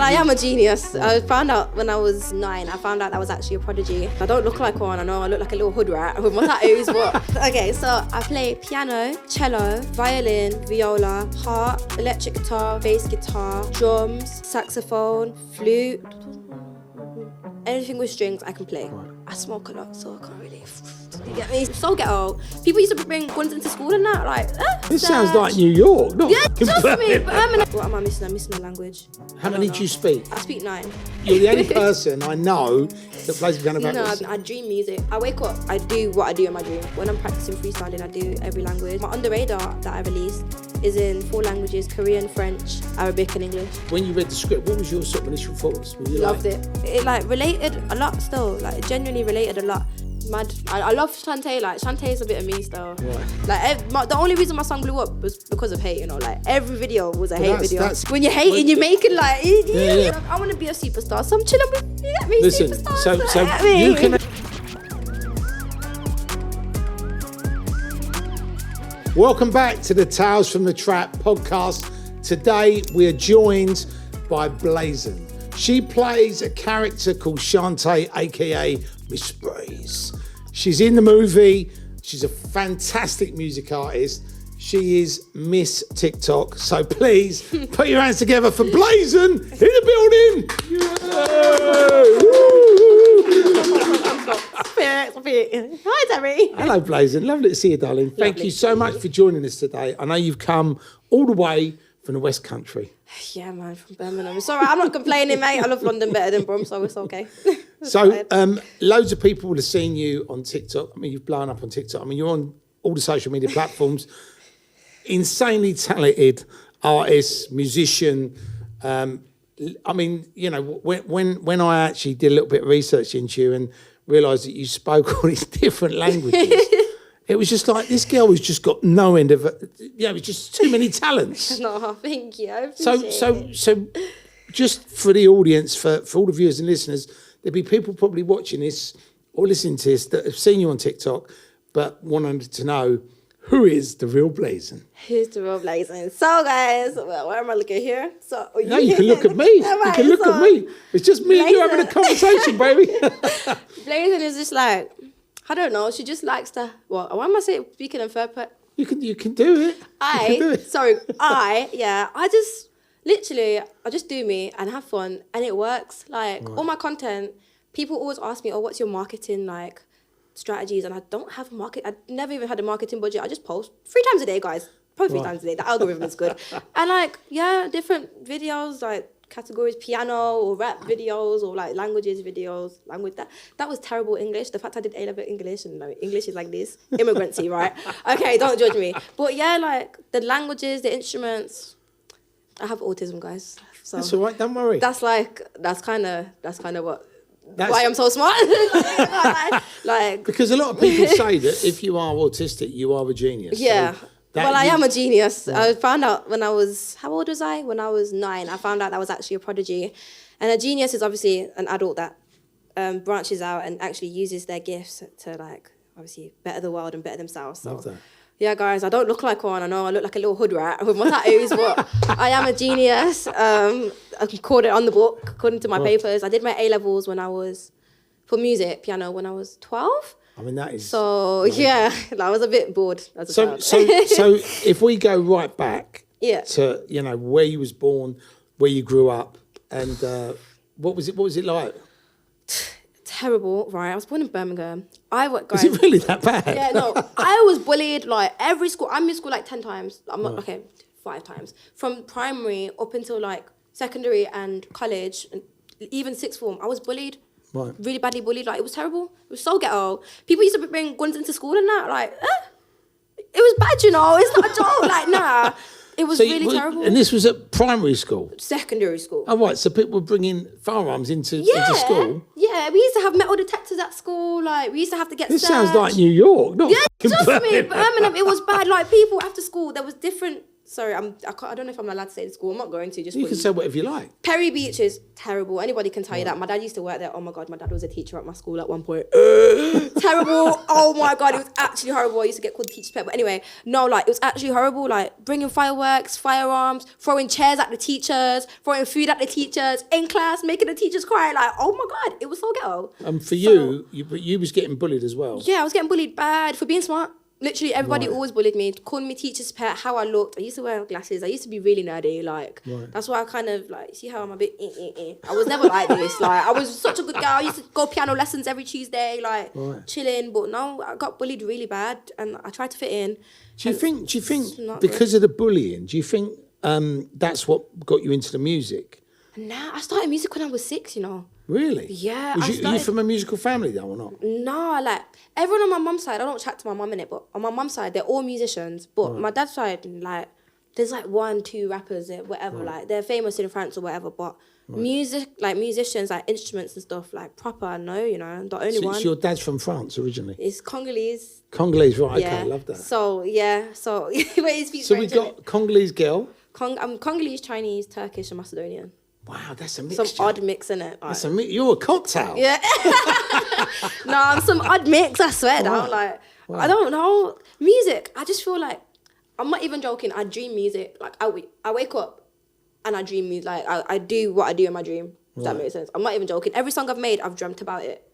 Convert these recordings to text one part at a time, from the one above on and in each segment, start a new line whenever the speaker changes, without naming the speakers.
I am a genius. I found out when I was 9, I found out I was actually a prodigy. I don't look like one, I know I look like a little hood rat with my tattoos, but... Okay, so I play piano, cello, violin, viola, harp, electric guitar, bass guitar, drums, saxophone, flute. Anything with strings I can play. I smoke a lot, so I can't really... You get me? So ghetto. People used to bring guns into school and that, like...
This sounds like New York, not...
Yeah, trust me, but what am I missing? I'm missing a language.
How many do you speak?
I speak 9.
You're the only person I know that plays piano backwards.
No, I dream music. I wake up, I do what I do in my dream. When I'm practicing freestyling, I do every language. My Under Radar that I released is in 4 languages: Korean, French, Arabic and English.
When you read the script, what was your sort of initial thoughts?
Loved it. It like related a lot still, like it genuinely related a lot. Mad. I love Shantae, like Shantae is a bit of me still. Right. Like the only reason my song blew up was because of hate, you know, like every video was a hate video. When you're hating, you're making like, yeah. I want to be a superstar, so I'm chilling with, you get me?
Listen,
superstars,
so you can... Welcome back to the Tales from the Trap podcast. Today we are joined by BLAZN. She plays a character called Shantae, aka Miss Breeze. She's in the movie. She's a fantastic music artist. She is Miss TikTok. So please put your hands together for BLAZN in the building.
Hi, Terry.
Hello, BLAZN. Lovely to see you, darling. Thank you so much for joining us today. I know you've come all the way from the West Country.
Yeah, man, from Birmingham. It's all right. I'm not complaining, mate. I love London better than Brum, so it's okay.
So, loads of people will have seen you on TikTok. I mean, you've blown up on TikTok. I mean, you're on all the social media platforms. Insanely talented artist, musician. I mean, you know, when I actually did a little bit of research into you and realised that you spoke all these different languages, it was just like, this girl has just got no end of, you know, it's just too many talents.
No, thank you.
So just for the audience, for all the viewers and listeners, there'll be people probably watching this or listening to this that have seen you on TikTok, but wanted to know, who is the real BLAZN?
Who's the real BLAZN? So guys, well, where am I looking here? So
no, you can look at me. You can look at me. It's just me and you having a conversation, baby.
BLAZN is just like, I don't know. She just likes to. Well, why am I speaking in third person?
You can do it.
I just do me and have fun, and it works. Like all my content, people always ask me, "Oh, what's your marketing like strategies?" And I don't have I never even had a marketing budget. I just post 3 times a day, guys. Post 3 times a day. The algorithm is good, and like different videos like. Categories, piano or rap videos or like languages videos. That was terrible English. The fact I did A-level English and like, English is like this. Immigrancy, right? Okay, don't judge me. But yeah, like the languages, the instruments. I have autism, guys. So
that's all right, don't worry.
That's kind of why I'm so smart. like
because a lot of people say that if you are autistic, you are a genius.
Yeah.
So
I am a genius. Right. I found out when I was, how old was I? When I was 9, I found out I was actually a prodigy. And a genius is obviously an adult that branches out and actually uses their gifts to like, obviously better the world and better themselves. So,
love that.
Yeah, guys, I don't look like one. I know I look like a little hood rat with my tattoos, but I am a genius. I called it on the book, according to my papers. I did my A-levels for music, piano, when I was 12.
I mean, that is...
So, yeah, I was a bit bored as a child.
So if we go right back to, you know, where you was born, where you grew up, and what was it like?
Terrible, right? I was born in Birmingham.
Is it really that bad?
Yeah, no. I was bullied, like, every school. I'm in school, like, 10 times. I'm not, okay, 5 times. From primary up until, like, secondary and college, and even 6th form, I was bullied.
Right.
Really badly bullied. Like, it was terrible. It was so ghetto. People used to bring guns into school and that. Like, it was bad, you know. It's not a joke. Like, nah. It was really terrible.
And this was at primary school?
Secondary school.
Oh, right. So people were bringing firearms into school?
Yeah. We used to have metal detectors at school. Like, we used to have to get
This
searched.
sounds like New York. Not
trust me. Birmingham, it was bad. Like, people after school, there was different Sorry, I don't know if I'm allowed to say the school. I'm not going to. Just
You can say whatever you like.
Perry Beach is terrible. Anybody can tell you that. My dad used to work there. Oh my God, my dad was a teacher at my school at one point. Terrible. Oh my God, it was actually horrible. I used to get called the teacher's pet. But anyway, no, like, it was actually horrible. Like, bringing fireworks, firearms, throwing chairs at the teachers, throwing food at the teachers, in class, making the teachers cry. Like, oh my God, it was so ghetto.
And for you was getting bullied as well.
Yeah, I was getting bullied bad for being smart. Literally, everybody always bullied me, calling me teacher's pet, how I looked. I used to wear glasses. I used to be really nerdy. Like, that's why I kind of, like, see how I'm a bit, I was never like this. Like, I was such a good girl. I used to go piano lessons every Tuesday, like, chilling. But now I got bullied really bad, and I tried to fit in.
Do you think because of the bullying, do you think that's what got you into the music?
Nah, I started music when I was 6, you know.
Really?
Yeah.
Are you from a musical family though or not?
No, like, everyone on my mum's side, I don't chat to my mum in it, but on my mum's side, they're all musicians. But my dad's side, like, there's like 1, 2 rappers, whatever, like, they're famous in France or whatever, but music, like, musicians, like, instruments and stuff, like, proper, no, you know, I'm the only one.
So your dad's from France originally?
It's Congolese.
Congolese, right, okay, I love that.
So, yeah, so, wait, he speaks
So
French,
we got Congolese girl.
I'm Congolese, Chinese, Turkish, and Macedonian.
Wow, that's a mixture.
Some odd mix in it.
That's you're a cocktail.
Yeah. No, I'm some odd mix, I swear down. Like, I don't know. Music, I just feel like, I'm not even joking, I dream music. Like, I wake up and I dream music. Like, I do what I do in my dream. Does that make sense? I'm not even joking. Every song I've made, I've dreamt about it.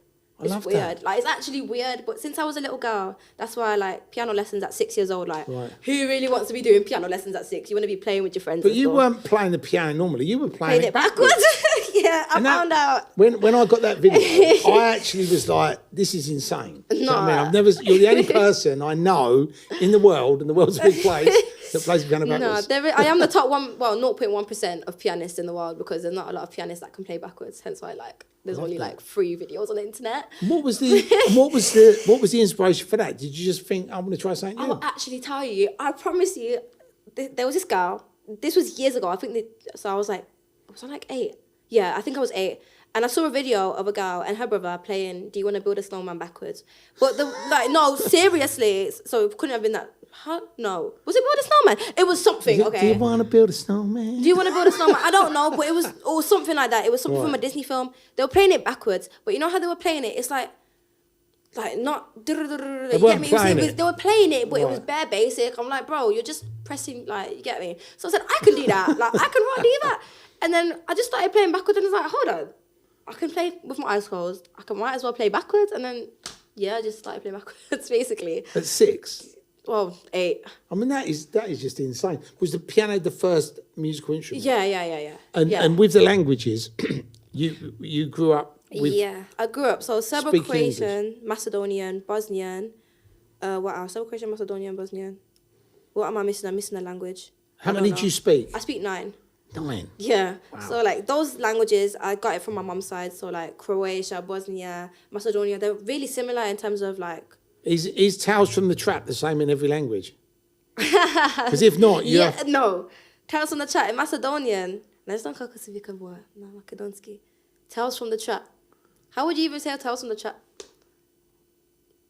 It's weird. That. Like, it's actually weird, but since I was a little girl, that's why I like piano lessons at 6 years old. Like, who really wants to be doing piano lessons at 6? You want to be playing with your friends.
But you weren't playing the piano normally. You were playing it backwards.
Yeah, I found out.
When I got that video, I actually was like, this is insane.
No.
You know what I mean? You're the only person I know in the world, and the world's a big place, that plays piano backwards.
No, I am the top 0.1% of pianists in the world, because there's not a lot of pianists that can play backwards. Hence why, like, there's only like 3 videos on the internet.
What was the inspiration for that? Did you just think, I want to try something new?
I'll actually tell you. I promise you, there was this girl. This was years ago. I think so. I was like 8? Yeah, I think I was 8. And I saw a video of a girl and her brother playing "Do You Want to Build a Snowman" backwards. But no, seriously. So it couldn't have been that. Huh? No. Was it Build a Snowman? It was something, okay.
Do you want to build a snowman?
Do you want to build a snowman? I don't know, but it was something like that. It was something from a Disney film. They were playing it backwards, but you know how they were playing it? It's like not. They
weren't playing it.
They were playing it, but it was bare basic. I'm like, bro, you're just pressing, like, you get me? So I said, I can do that. Like, I can really do that. And then I just started playing backwards, and I was like, hold on. I can play with my eyes closed. Might as well play backwards. And then, yeah, I just started playing backwards, basically.
At 6?
Well, 8.
I mean, that is just insane. Was the piano the first musical instrument?
Yeah.
And with the languages, you grew up with...
Yeah, I grew up. So Serbo-Croatian, Macedonian, Bosnian. What else? Serbo-Croatian, Macedonian, Bosnian. What am I missing? I'm missing a language.
How many do you speak?
I speak 9.
9?
Yeah.
Wow.
So, like, those languages, I got it from my mum's side. So, like, Croatia, Bosnia, Macedonia, they're really similar in terms of, like...
Is Tales from the Trap the same in every language? Because if not,
no. Tales from the Trap in Macedonian. Tales from the Trap. How would you even say Tales from the Trap?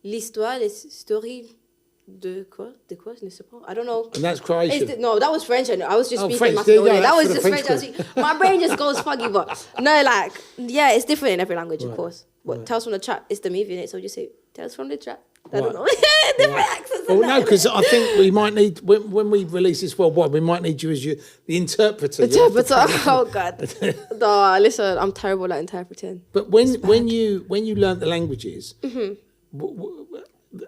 L'histoire, les stories de quoi? Je ne sais pas. I don't know.
And that's Croatian.
No, that was French. I was just speaking
French.
Macedonian. That was just French. My brain just goes foggy, but no, like, yeah, it's different in every language, of course. But Tales from the Trap is the movie in it, so you say Tales from the Trap. I don't know. Different accents.
Well, no, because I think we might need, when we release this worldwide, we might need you as the interpreter.
Interpreter? Oh, God. No, listen, I'm terrible at interpreting.
But when you learnt the languages, and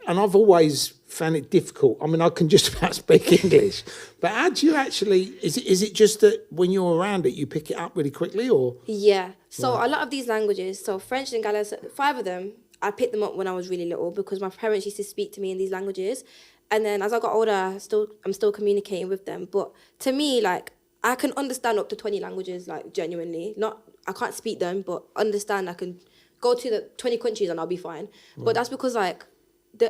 I've always found it difficult. I mean, I can just about speak English, but how do you actually, is it just that when you're around it, you pick it up really quickly, or?
Yeah. So a lot of these languages, so French and Gallic, 5 of them, I picked them up when I was really little because my parents used to speak to me in these languages. And then as I got older, I'm still communicating with them. But to me, like, I can understand up to 20 languages, like, genuinely. I can't speak them, but understand. I can go to the 20 countries and I'll be fine. Right. But that's because, like,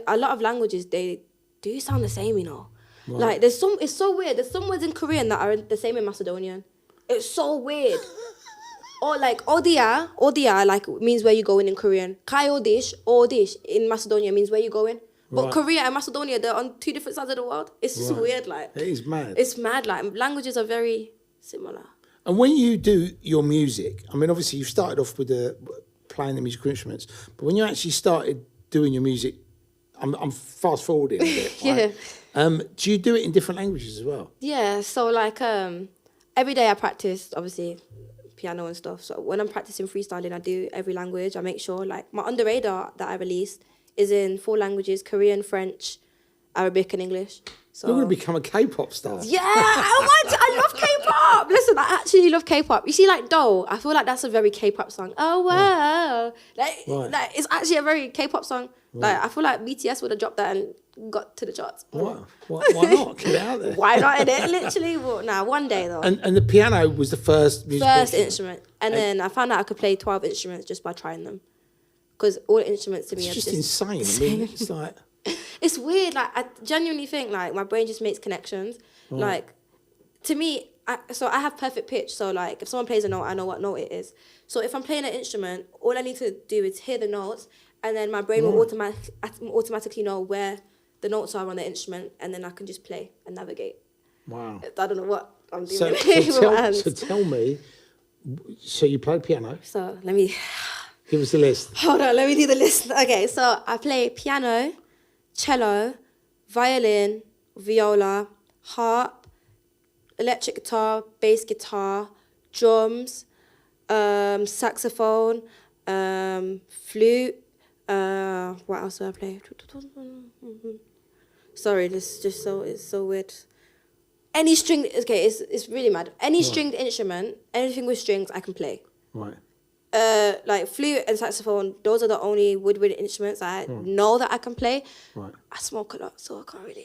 a lot of languages, they do sound the same, you know. Right. Like, it's so weird. There's some words in Korean that are the same in Macedonian. It's so weird. Or like odia like means where you going in Korean. Kai odish in Macedonia means where you going. But Korea and Macedonia, they're on two different sides of the world. It's just weird, like.
It is mad.
It's mad, like, languages are very similar.
And when you do your music, I mean, obviously you started off with playing the musical instruments, but when you actually started doing your music, I'm fast forwarding a bit.
Yeah.
Right? Do you do it in different languages as well?
Yeah, so like every day I practice, obviously, piano and stuff. So when I'm practicing freestyling, I do every language. I make sure, like, my Under Radar that I released is in 4 languages: Korean, French, Arabic, and English. So
You're going to become a K-pop star.
yeah, I love K-pop. Listen, I actually love K-pop. You see, like, Doll, I feel like that's a very K-pop song. Oh, wow. Like, it's actually a very K-pop song. Like, I feel like BTS would have dropped that and got to the charts.
Wow. Why not? Get it out there.
Why not? Innit? Literally, well, one day, though.
And the piano was the first musical
instrument. And then I found out I could play 12 instruments just by trying them. Because all instruments to me
It's
are
just insane. I mean, it's like...
It's weird. Like, I genuinely think, like, my brain just makes connections. Like, to me, I have perfect pitch. So, like, if someone plays a note, I know what note it is. So if I'm playing an instrument, all I need to do is hear the notes, and then my brain will automatically know where the notes are on the instrument, and then I can just play and navigate.
Wow.
I don't know what I'm doing.
So tell me, so you play piano.
So let me...
Give us the list.
Hold on, let me do the list. Okay, so I play piano, cello, violin, viola, harp, electric guitar, bass guitar, drums, saxophone, flute. What else do I play? Sorry, this is just it's so weird. Any string, okay, it's really mad. Any stringed instrument, anything with strings, I can play.
Right.
Like flute and saxophone, those are the only woodwind instruments I know that I can play.
Right.
I smoke a lot, so I can't really.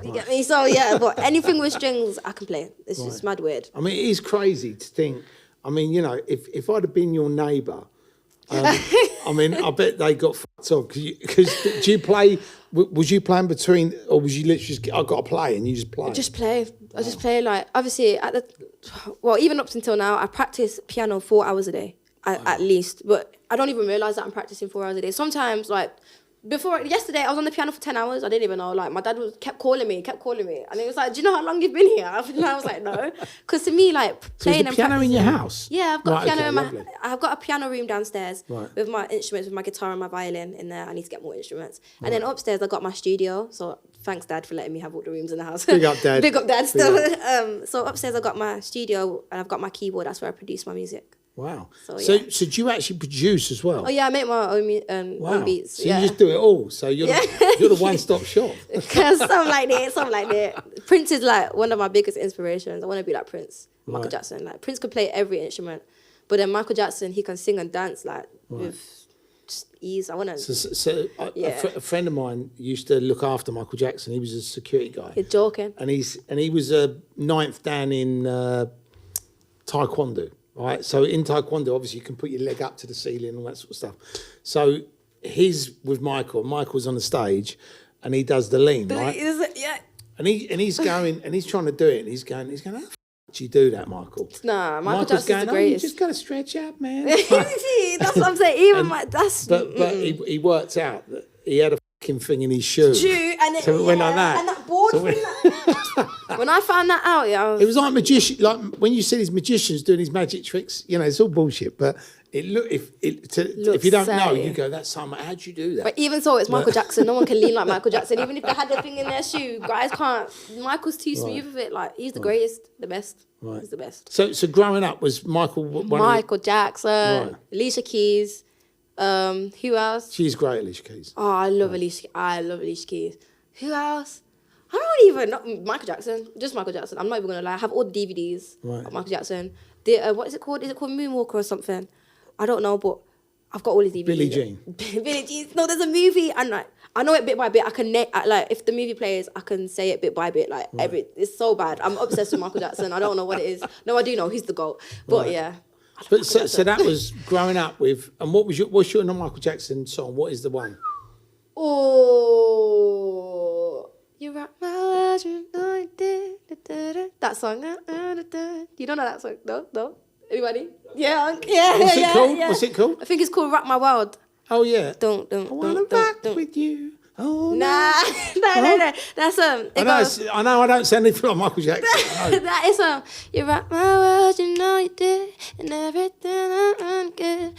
You get me? So yeah, but anything with strings, I can play. It's just mad weird.
I mean, it is crazy to think. I mean, you know, if I'd have been your neighbour, I mean, I bet they got fucked off. Because do you play? Was you playing between, or was you literally just I got to play and you just play?
Just play. I just play, like, obviously even up until now, I practice piano 4 hours a day. At least, but I don't even realise that I'm practicing 4 hours a day. Sometimes, like, yesterday I was on the piano for 10 hours. I didn't even know. Like, my dad kept calling me, and he was like, "Do you know how long you've been here?" And I was like, "No," because to me, like, playing
so is the piano in your house?
Yeah, I've got a piano I've got a piano room downstairs with my instruments, with my guitar and my violin in there. I need to get more instruments, and then upstairs I got my studio. So thanks, Dad, for letting me have all the rooms in the house.
Big up, Dad.
Big up, Dad. Still. So upstairs I got my studio and I've got my keyboard. That's where I produce my music.
Wow.
So
do you actually produce as well?
Oh yeah, I make my own beats.
So you just do it all. So you're the one-stop shop.
something like that. Prince is like one of my biggest inspirations. I want to be like Prince, Michael Jackson. Like, Prince could play every instrument, but then Michael Jackson, he can sing and dance like with just ease. I want to.
A friend of mine used to look after Michael Jackson. He was a security guy.
You're joking.
And he was a 9th dan in Taekwondo. Right, so in Taekwondo, obviously you can put your leg up to the ceiling and all that sort of stuff. So he's with Michael. Michael's on the stage, and he does the lean, right?
Yeah.
And he's going and he's trying to do it. And he's going. How the f*** do you do that, Michael?
Nah, Michael's Jackson's the greatest.
You just got to stretch out, man.
That's what I'm saying.
But he worked out that he had a fucking thing in his shoe.
And
so it went like that.
And that board when I found that out,
it was like magician. Like when you see these magicians doing these magic tricks, you know, it's all bullshit. But if you don't know, you go, "That's something." How'd you do that?
But even so, it's Michael Jackson. No one can lean like Michael Jackson. Even if they had the thing in their shoe, guys can't. Michael's too smooth with it. Like, he's the greatest, the best. Right. He's the best.
So growing up was Michael
Jackson, Alicia Keys. Who else?
She's great, Alicia Keys.
Oh, I love Alicia Keys. Who else? I don't even know. Michael Jackson. Just Michael Jackson. I'm not even going to lie. I have all the DVDs of Michael Jackson. What is it called? Is it called Moonwalker or something? I don't know, but I've got all his DVDs.
Billie Jean.
Billie Jean. No, there's a movie. And like, I know it bit by bit. I can, like, if the movie plays, I can say it bit by bit. Like, it's so bad. I'm obsessed with Michael Jackson. I don't know what it is. No, I do know. He's the GOAT. But yeah.
But so that was growing up with, and what's your Michael Jackson song? What is the one?
Oh, you rock my world, that song. You don't know that song? No. Anybody? Yeah.
What's it called? What's it called?
I think it's called Rock My World.
Oh yeah.
Don't.
I wanna rock with you. Oh,
no. That's
I know I don't sound anything like Michael Jackson. No.
that is you rock my world, you know you did, and everything I'm good.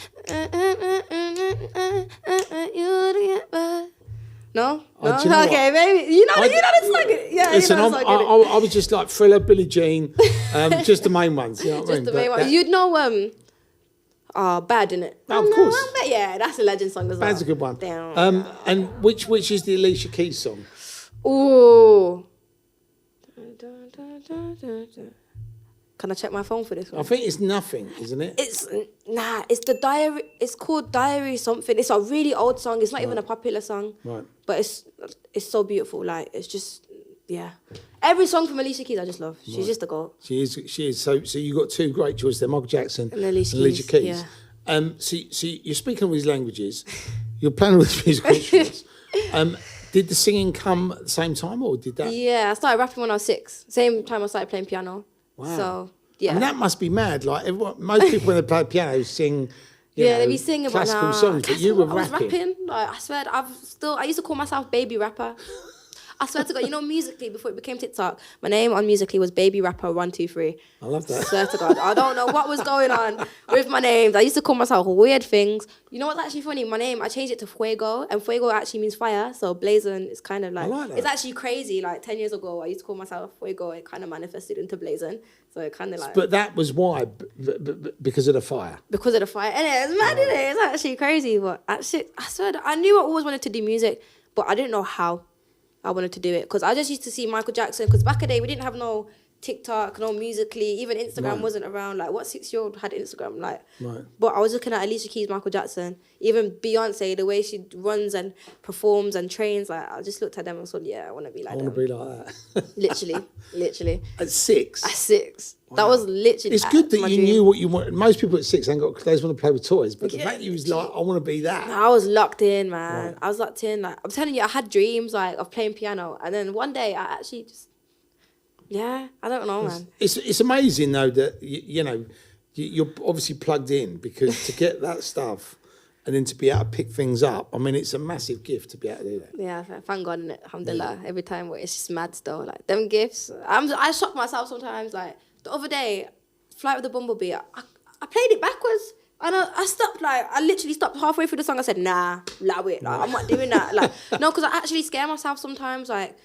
You get back. No, okay, maybe you know the song. Yeah,
listen,
you know the song.
I was just like Thriller, Billie Jean, just the main ones. You know what I mean?
Just the main one. You'd know Bad, innit?
Oh, of course.
Yeah, that's a legend song as well.
Bad's a good one.
Damn.
And which is the Alicia Keys song?
Ooh. Can I check my phone for this one?
I think it's Nothing, isn't it?
It's the Diary. It's called Diary something. It's a really old song. It's not even a popular song.
Right.
But it's so beautiful. Like, it's just, yeah. Every song from Alicia Keys I just love. She's just a goat.
She is. So you got two great choices there, Michael Jackson
and Alicia Keys.
Yeah. So you're speaking all these languages. You're playing all these musical instruments. Did the singing come at the same time, or did that?
Yeah, I started rapping when I was 6. Same time I started playing piano.
Wow.
So, yeah.
I mean, that must be mad. Like, most people when they play piano sing,
they be singing
classical songs, but you were rapping.
I was rapping. Like, I swear, I used to call myself Baby Rapper. I swear to God, you know, Musically, before it became TikTok, my name on Musically was Baby Rapper 123.
I love that.
I swear to God, I don't know what was going on with my names. I used to call myself weird things. You know what's actually funny? My name, I changed it to Fuego, and Fuego actually means fire. So BLAZN is kind of like
that.
It's actually crazy. Like 10 years ago, I used to call myself Fuego. It kind of manifested into BLAZN. So it kind of like.
But that was why, because of the fire.
Because of the fire, and it's mad, isn't it? It's actually crazy. But actually, I swear, I knew I always wanted to do music, but I didn't know how I wanted to do it, because I just used to see Michael Jackson, because back in the day we didn't have no TikTok, no Musically, even Instagram wasn't around. Like, what 6-year-old had Instagram? Like, but I was looking at Alicia Keys, Michael Jackson, even Beyonce, the way she runs and performs and trains. Like, I just looked at them and thought, yeah, I want to be like them.
I want to be like that.
literally.
At 6?
At 6. Wow. That was literally.
It's good that you knew what you want. Most people at 6 they just want to play with toys, but the fact you was like, I want to be that.
I was locked in, man. Right. I was locked in. Like, I'm telling you, I had dreams like of playing piano, and then one day I actually just. Yeah, I don't know, man.
It's amazing though that you're obviously plugged in, because to get that stuff and then to be able to pick things up, I mean, it's a massive gift to be able to do that.
Yeah, thank God, innit? Alhamdulillah. Every time, it's just mad still. Like, them gifts, I shock myself sometimes. Like, the other day, Flight with the Bumblebee, I played it backwards. And I stopped, like, I literally stopped halfway through the song. I said, nah, allow it. Like, I'm not doing that. Like, no, because I actually scare myself sometimes. Like,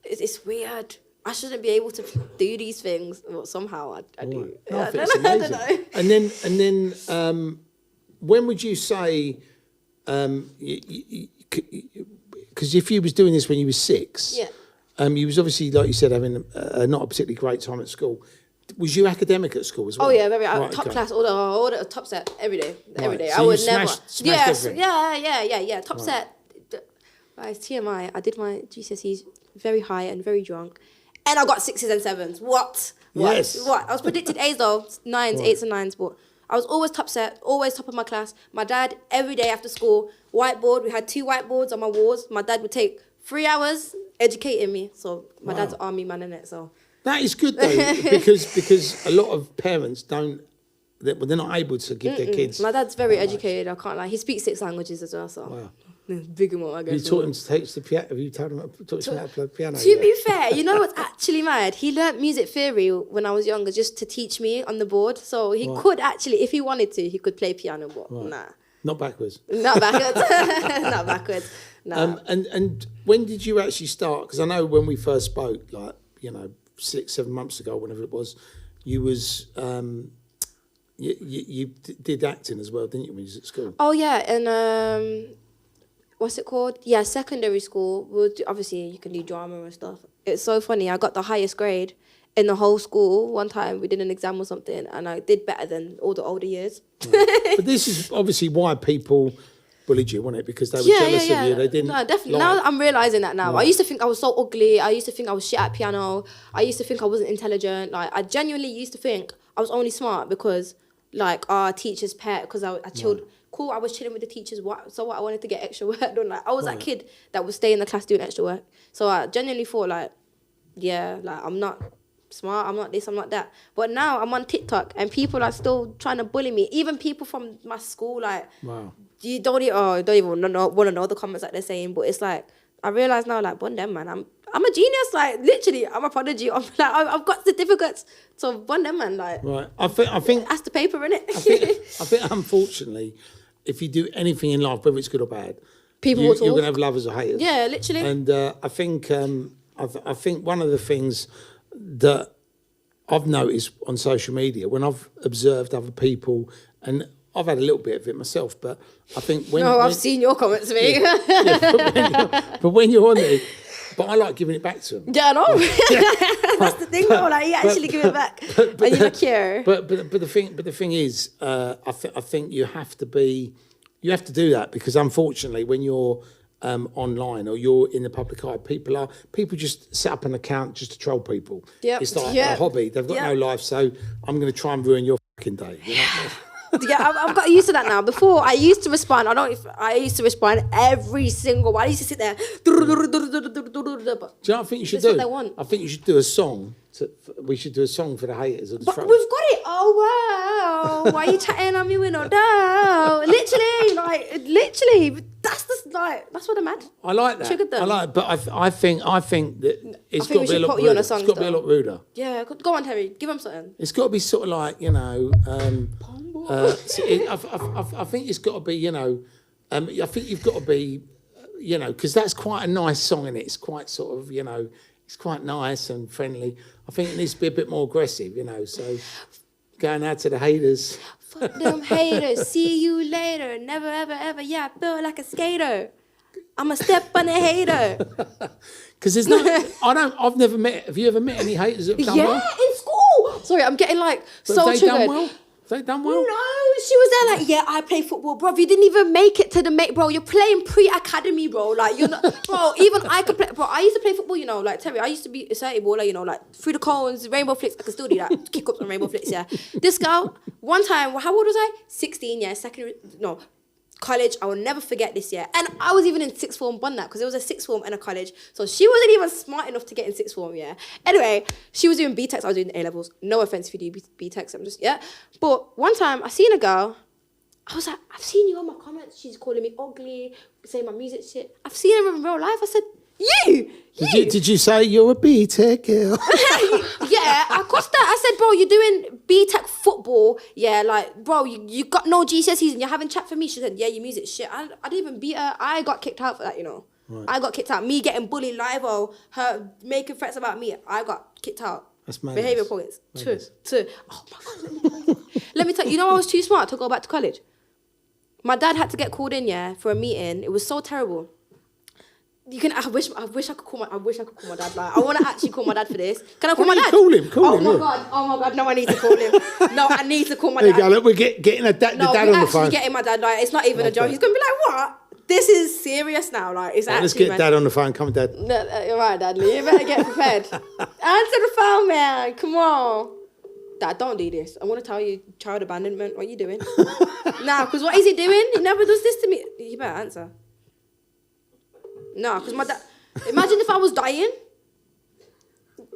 it's weird. I shouldn't be able to do these things. Well, somehow I do.
No, I think it's amazing. I don't know. And then, when would you say? Because if you was doing this when you was 6, you was obviously, like you said, having not a particularly great time at school. Was you academic at school as well?
Oh yeah, very top class, all the top set every day. Every day.
So
I would
never.
Smashed yeah. Top set. Guys, TMI. I did my GCSEs very high and very drunk. And I got 6s and 7s. What?
Yes.
What? I was predicted A's though, 9s, 8s and 9s, but I was always top set, always top of my class. My dad, every day after school, whiteboard. We had 2 whiteboards on my walls. My dad would take 3 hours educating me. So my dad's an army man, innit? So
that is good though, because a lot of parents don't. They're not able to give their kids.
My dad's very educated. I can't lie. He speaks 6 languages as well. So.
Wow.
Big and what I guess.
You taught him to take the piano. Have you told him how to play the piano?
To be fair, you know what's actually mad? He learnt music theory when I was younger, just to teach me on the board. So he could actually, if he wanted to, he could play piano, but nah.
Not backwards.
Not backwards. Not backwards. No.
And when did you actually start? Because I know when we first spoke, like 6-7 months ago, whenever it was, you was. You did acting as well, didn't you, when you was at school?
Oh yeah, and what's it called? Yeah, secondary school. Obviously, you can do drama and stuff. It's so funny. I got the highest grade in the whole school. One time we did an exam or something, and I did better than all the older years.
Right. But this is obviously why people bullied you, wasn't it? Because they were jealous of you. They didn't.
No, definitely. Now I'm realising that now. Right. I used to think I was so ugly. I used to think I was shit at piano. I used to think I wasn't intelligent. Like, I genuinely used to think I was only smart because, like, our teacher's pet, because I chilled. Right. Cool, I was chilling with the teachers. So what? I wanted to get extra work done. Like, I was that kid that would stay in the class doing extra work. So I genuinely thought, like, I'm not smart. I'm not this. I'm not that. But now I'm on TikTok and people are still trying to bully me. Even people from my school, like, you don't even want to know the comments that they're saying. But it's like, I realize now, like, one them, man. I'm a genius, like, literally. I'm a prodigy. I've got certificates. So one them, man, like.
Right. I think
That's the paper, innit?
I think unfortunately, if you do anything in life, whether it's good or bad,
People will talk.
you're gonna have lovers or haters.
Yeah, literally.
And I think one of the things that I've noticed on social media when I've observed other people, and I've had a little bit of it myself, but I think
I've seen your comments, mate.
but when you're on it, but I like giving it back to them.
Yeah, I know. That's the thing, though. Like, you actually give it back, and you're like, here.
But the thing is, I think you have to do that, because unfortunately, when you're online or you're in the public eye, people just set up an account just to troll people.
Yep.
It's like a hobby. They've got no life, so I'm going to try and ruin your fucking day. You know?
Yeah, I've got used to that now. Before, I used to respond. I used to respond every single one. I used to sit there.
Do you know what I think you should do?
What they want.
I think you should do a song. We should do a song for the haters.
But we've got it. Oh, wow. Why are you chatting on me with no doubt? Literally. That's what I'm at.
I like that.
Triggered them.
I like it, but I think that it's got to be a lot
put you on
ruder.
a song,
It's got to be a lot ruder.
Yeah, go on, Terry. Give them something.
It's got to be sort of like, you know, I think it's got to be, you know, I think you've got to be, you know, because that's quite a nice song, and it's quite sort of, you know, it's quite nice and friendly. I think it needs to be a bit more aggressive, you know. So going out to the haters.
Fuck them haters. See you later. Never, ever, ever. Yeah, I feel like a skater. I'm a step on a hater.
Because there's no, I've never met. Have you ever met any haters that have done well?
Yeah, in school. Sorry, I'm getting like
But
so
have they
triggered.
done well? Have they done well?
No, she was there like, yeah, I play football, bro. You didn't even make it to the mate, bro. You're playing pre-academy, bro. Like, you're not, bro. Even I could play, bro. I used to play football, you know, like Terry. I used to be a 30 baller, you know, like through the cones, rainbow flicks. I can still do that. Kick ups and rainbow flicks, yeah. This girl, one time, how old was I? 16, yeah, college. I will never forget this year. And I was even in sixth form, won that, because it was a sixth form and a college. So she wasn't even smart enough to get in sixth form, yeah. Anyway, she was doing BTECs, I was doing A-levels. No offense if you do BTECs, I'm just, yeah. But one time, I seen a girl, I was like, I've seen you on my comments. She's calling me ugly, saying my music shit. I've seen her in real life. I said, you.
Did you say you're a BTEC girl?
Yeah, I cussed that. I said, bro, you're doing BTEC football. Yeah, like, bro, you got no GCSEs and you're having chat for me. She said, yeah, your music shit. I didn't even beat her. I got kicked out for that, you know. Right. I got kicked out. Me getting bullied live or her making threats about me. I got kicked out.
That's mad.
Behaviour points. Two. Oh my God. Let me tell you, you know I was too smart to go back to college? My dad had to get called in, yeah, for a meeting. It was so terrible. I wish I could call my dad. Like, I want to actually call my dad for this. Can I call my dad?
Call him.
Oh my god! No, I need to call him. No, I need to call my dad.
There you go. Look, we're getting the dad on the phone.
No, we're actually getting my dad. Like, it's not even a joke. He's gonna be like, "What? This is serious now." Like, it's actually.
Let's get Dad on the phone. Come on, Dad.
No, you're right, Dad. You better get prepared. Answer the phone, man. Come on. Dad, don't do this. I want to tell you, child abandonment. What are you doing? Nah, because what is he doing? He never does this to me. You better answer. No, because my dad... Imagine if I was dying.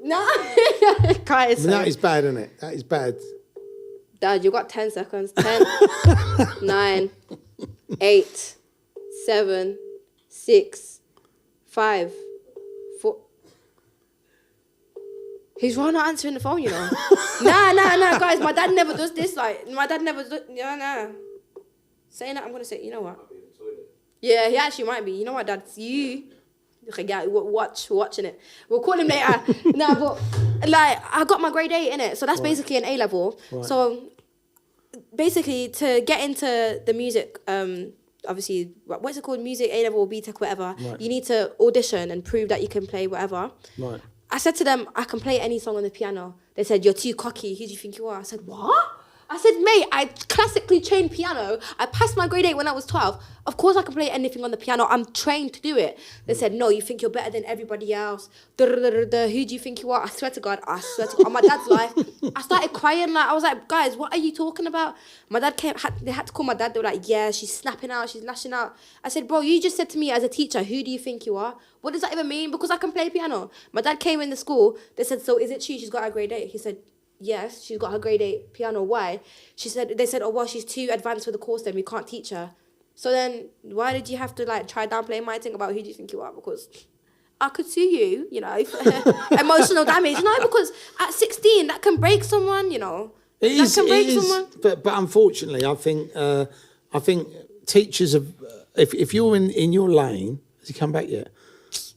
No.
That is bad, isn't it? That is bad.
Dad, you got 10 seconds. 10, 9, 8, 7, 6, 5, 4... He's not answering the phone, you know. Nah, guys. My dad never does this. Like, my dad never does... Nah. Saying that, I'm going to say, you know what? Yeah, he actually might be. You know what, Dad? It's you. Okay, yeah, watching it. We'll call him later. No, but like I got my grade 8 in it, so that's basically an A level. Right. So basically, to get into the music, obviously, what's it called? Music A level, BTEC, whatever. Right. You need to audition and prove that you can play whatever. Right. I said to them, I can play any song on the piano. They said, you're too cocky. Who do you think you are? I said, what? I said, mate, I classically trained piano. I passed my grade 8 when I was 12. Of course I can play anything on the piano. I'm trained to do it. They said, no, you think you're better than everybody else. Who do you think you are? I swear to God, on my dad's life. I started crying. Like, I was like, guys, what are you talking about? My dad they had to call my dad. They were like, yeah, she's snapping out. She's lashing out. I said, bro, you just said to me as a teacher, who do you think you are? What does that even mean? Because I can play piano. My dad came in the school. They said, so is it true she's got her grade 8? He said, yes, she's got her grade 8 piano. Why? They said, oh, well, she's too advanced for the course, then we can't teach her. So then why did you have to like try downplay my thing about who do you think you are? Because I could sue you, you know, for emotional damage. No, because at 16 that can break someone, you know. That can break someone.
But unfortunately, I think teachers have. If you're in your lane, has he come back yet?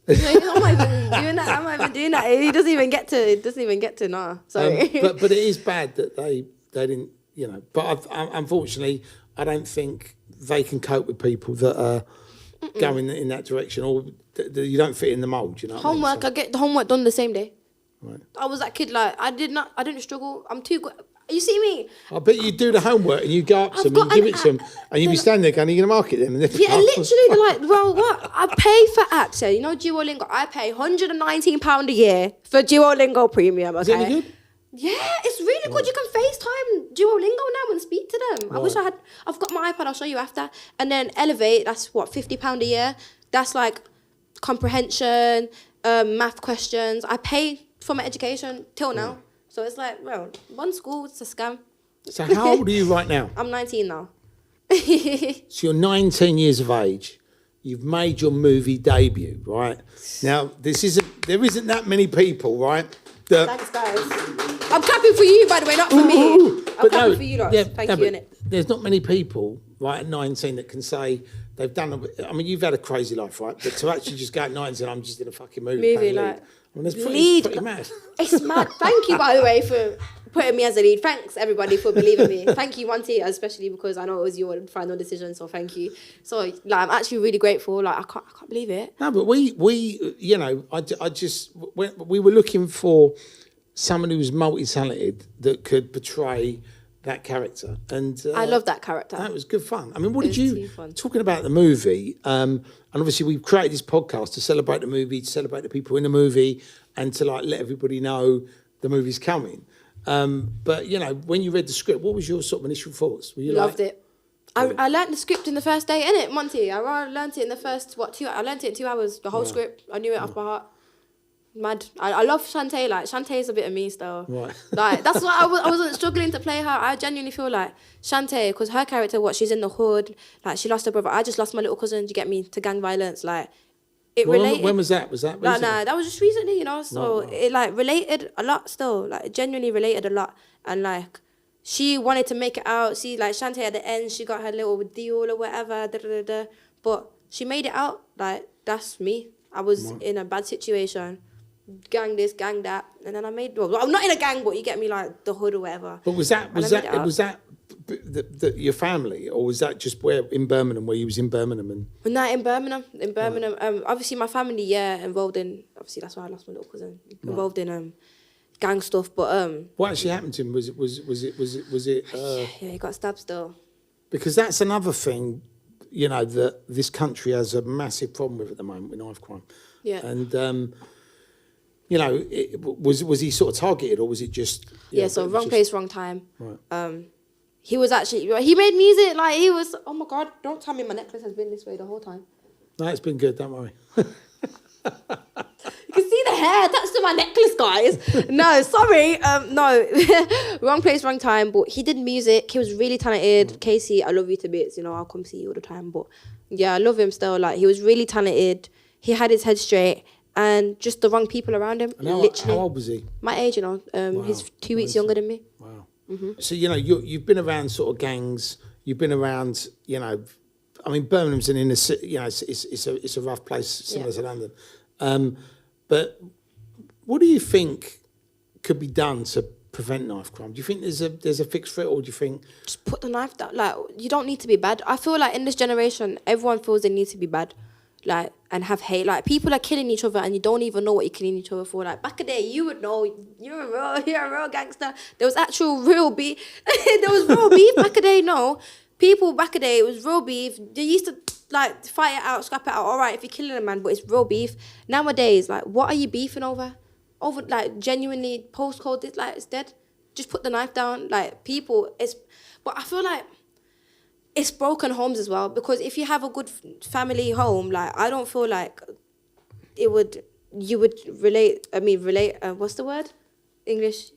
I'm not even doing that. I'm not even doing that. He doesn't even get to. Nah, sorry.
But it is bad that they didn't, you know. But unfortunately, I don't think they can cope with people that are going in that direction, or you don't fit in the mould. You know.
Homework. I get the homework done the same day.
Right.
I was that kid. Like I didn't struggle. I'm too good. You see me?
I bet you do the homework and you go up to them and you give it to them and you be standing there going, are you going to mark it then?
Yeah, literally, they're like, well, what? I pay for apps, you know, Duolingo. I pay £119 a year for Duolingo Premium, okay?
Is it any good?
Yeah, it's really good. You can FaceTime Duolingo now and speak to them. I wish I've got my iPad, I'll show you after. And then Elevate, that's what, £50 a year? That's like comprehension, math questions. I pay for my education till now. So it's like, well, one school, it's a scam.
So how old are you right now?
I'm 19 now.
So you're 19 years of age. You've made your movie debut, right? Now, there isn't that many people, right?
Thanks, guys. I'm clapping for you, by the way, not for me. I'm clapping for you, lot. Thank you, innit?
There's not many people, right, at 19 that can say they've done. I mean, you've had a crazy life, right? But to actually just go at 19, I'm just in a fucking movie like. I mean, that's pretty mad.
It's mad. Thank you, by the way, for putting me as a lead. Thanks, everybody, for believing me. Thank you, Monty, especially because I know it was your final decision, so thank you. So, like, I'm actually really grateful. Like, I can't believe it.
No, but we you know, we were looking for someone who was multi-talented that could portray that character. And
I love that character.
That was good fun. I mean, what did you, talking about the movie, and obviously we've created this podcast to celebrate the movie, to celebrate the people in the movie, and to like let everybody know the movie's coming. But, you know, when you read the script, what was your sort of initial thoughts? Were you
Loved it. I learnt the script in the first day, innit, Monty? I learnt it in the first, I learnt it in 2 hours, the whole script. I knew it off by heart. Mad. I love Shantae. Like, Shantae's a bit of me still.
Right.
Like, that's why I wasn't struggling to play her. I genuinely feel like Shantae, because her character, she's in the hood. Like, she lost her brother. I just lost my little cousin, do you get me, to gang violence. Like, it related.
When was that? Was that recently?
Nah, that was just recently, you know. So it, like, related a lot still. Like, it genuinely related a lot. And, like, she wanted to make it out. See, like, Shantae at the end, she got her little deal or whatever. But she made it out. Like, that's me. I was in a bad situation. Gang this, gang that, and then I made. Well, I'm not in a gang, but you get me, like the hood or whatever.
But was that your family, or was that just in Birmingham, where you was in Birmingham and?
No, in Birmingham. Obviously my family, involved in. Obviously that's why I lost my little cousin. Involved in gang stuff, but
What actually happened to him? Was it?
Yeah, he got stabbed still.
Because that's another thing, you know, that this country has a massive problem with at the moment with knife crime.
Yeah.
And you know, was he sort of targeted, or was it just?
So wrong place, wrong time. Right. He was actually, he made music, like he was, oh my God, don't tell me my necklace has been this way the whole time.
No, it's been good, don't worry.
You can see the hair attached to my necklace, guys. No, sorry. No, wrong place, wrong time. But he did music. He was really talented. Casey, I love you to bits. You know, I'll come see you all the time. But yeah, I love him still. Like, he was really talented. He had his head straight. And just the wrong people around him.
And
literally.
How old was he?
My age, you know.
Wow.
He's 2 weeks younger than me.
Wow. Mm-hmm. So, you know, you've been around sort of gangs. You've been around, you know, I mean, Birmingham's an inner city, you know, it's a rough place similar to London. But what do you think could be done to prevent knife crime? Do you think there's a fix for it, or do you think...
Just put the knife down. Like, you don't need to be bad. I feel like in this generation, everyone feels they need to be bad. Like, and have hate. Like, people are killing each other and you don't even know what you're killing each other for. Like, back in the day, you would know. You're a real gangster. There was actual real beef. There was real beef back in the day, no. People back in the day, it was real beef. They used to, like, fight it out, scrap it out. All right, if you're killing a man, but it's real beef. Nowadays, like, what are you beefing over? Over, like, genuinely, postcode, this, like, it's dead. Just put the knife down. Like, people, it's... But I feel like it's broken homes as well, because if you have a good family home, like, I don't feel like you would relate, what's the word? English.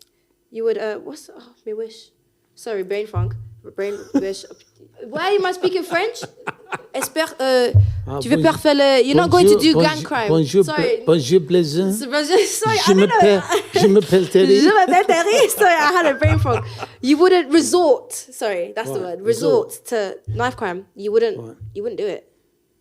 You would, my wish. Sorry, brain funk. Brain wish. Why am I speaking French? tu veux pas faire le... You're not going to do gang crime.
Bonjour,
Sorry.
bonjour, BLAZN.
Sorry, I don't know.
Je m'appelle Terry.
Je m'appelle Terry. Sorry, I had a brain fog. You wouldn't resort. Sorry, that's the word. Resort to knife crime. You wouldn't do it.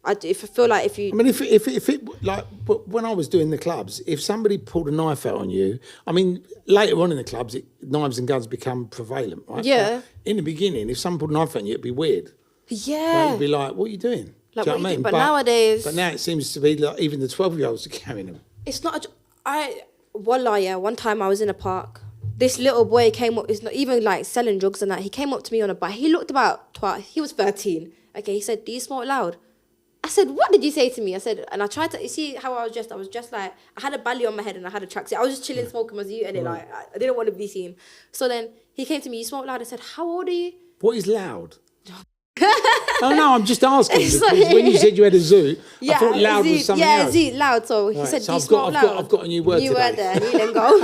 I feel like if you...
I mean, if it like, but when I was doing the clubs, if somebody pulled a knife out on you, I mean, later on in the clubs, knives and guns become prevalent, right?
Yeah.
But in the beginning, if someone pulled a knife on you, it'd be weird.
Yeah.
Like, it'd be like, what are you doing?
Like,
do you know
what
what I mean?
But nowadays...
But now it seems to be like even the 12-year-olds are carrying them.
It's not... Wallah, yeah, one time I was in a park. This little boy came up, he's not even like selling drugs and that. He came up to me on a bike. He looked about 12, he was 13. Okay, he said, do you smoke loud? I said, what did you say to me? I said, and I tried to, you see how I was dressed? I was just like, I had a belly on my head and I had a tracksuit. I was just chilling, smoking my zoo, and like, I didn't want to be seen. So then he came to me, you smoke loud? I said, how old are you?
What is loud? Oh no, I'm just asking because when you said you had a zoo, I thought loud was something else.
Yeah, loud. So he said,
so
do you smoke loud?
I've got a new word
today.
New word
there, and go.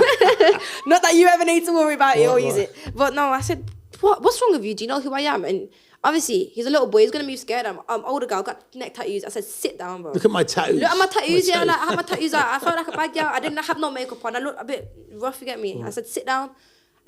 Not that you ever need to worry about it or use it. But no, I said, what's wrong with you? Do you know who I am? And obviously, he's a little boy. He's going to be scared. I'm older girl. Got neck tattoos. I said, sit down, bro.
Look at my tattoos.
Look at my tattoos, yeah. Like, I had my tattoos out. I felt like a bad girl. I didn't have no makeup on. I looked a bit rough, you get me? I said, sit down.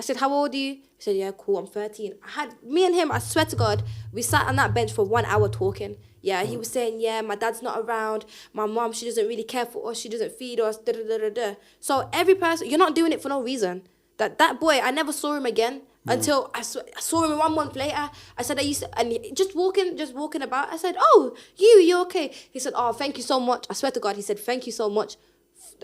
I said, how old are you? He said, yeah, cool, I'm 13. Me and him, I swear to God, we sat on that bench for 1 hour talking. Yeah, he was saying, yeah, my dad's not around. My mom, she doesn't really care for us. She doesn't feed us. Da, da, da, da, da. So every person, you're not doing it for no reason. That boy, I never saw him again until I saw him 1 month later. I said, and just walking about. I said, oh, you okay? He said, oh, thank you so much. I swear to God, he said, thank you so much.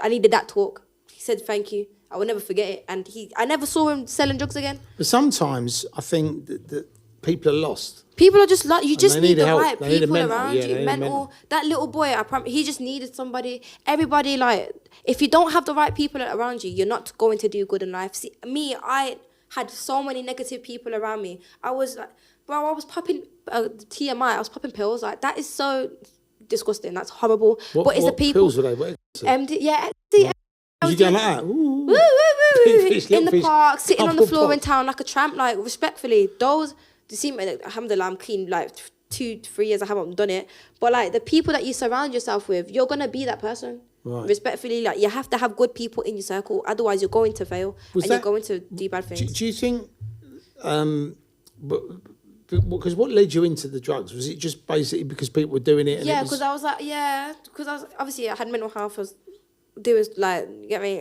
I needed that talk. He said, thank you. I will never forget it. And I never saw him selling drugs again.
But sometimes I think that people are lost.
People are just like, you just need the right people
mental,
around you. Mental. That little boy, I promise, he just needed somebody. Everybody, like, if you don't have the right people around you, you're not going to do good in life. See, me, I had so many negative people around me. I was like, bro, I was popping TMI, I was popping pills. Like, that is so disgusting. That's horrible. But it's the people.
Pills were they?
MD, yeah,
you going like that? Ooh.
Woo, woo, woo. In the park, sitting on the floor in town like a tramp, like, respectfully, those, you see, alhamdulillah, I'm clean, like, 2-3 years I haven't done it, but like, the people that you surround yourself with, you're gonna be that person. Right. Respectfully, like, you have to have good people in your circle, otherwise you're going to fail you're going to do bad things.
Do you think, because what led you into the drugs? Was it just basically because people were doing it?
And because I was like, obviously I had mental health, I was doing, like, you get me,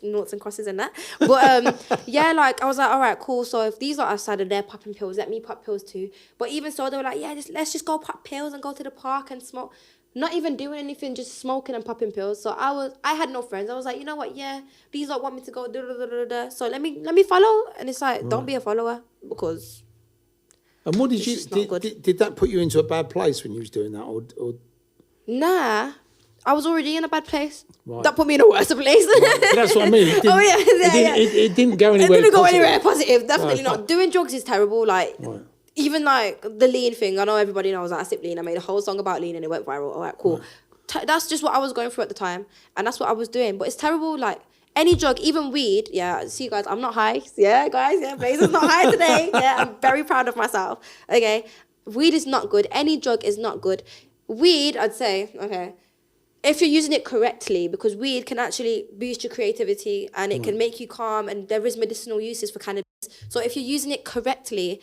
noughts and crosses and that. But yeah, like, I was like, all right, cool. So if these are outside and they're popping pills, let me pop pills too. But even so, they were like, yeah, let's just go pop pills and go to the park and smoke. Not even doing anything, just smoking and popping pills. So I had no friends. I was like, you know what? Yeah, these don't want me to go. Da, da, da, da, da. So let me follow. And it's like, don't be a follower, because.
And what did you did that put you into a bad place when you was doing that, or?
Nah. I was already in a bad place. Right. That put me in a worse place.
Right. That's what I mean. It didn't go anywhere.
It didn't go anywhere positive. Definitely not. Doing drugs is terrible. Like, even like the lean thing. I know everybody knows that I sip lean. I made a whole song about lean and it went viral. All right, cool. Right. That's just what I was going through at the time, and that's what I was doing. But it's terrible. Like, any drug, even weed. Yeah, see, you guys, I'm not high. Yeah, guys. Yeah, BLAZN's not high today. Yeah, I'm very proud of myself. Okay, weed is not good. Any drug is not good. Weed, I'd say, okay, if you're using it correctly, because weed can actually boost your creativity and it can make you calm, and there is medicinal uses for cannabis. So if you're using it correctly,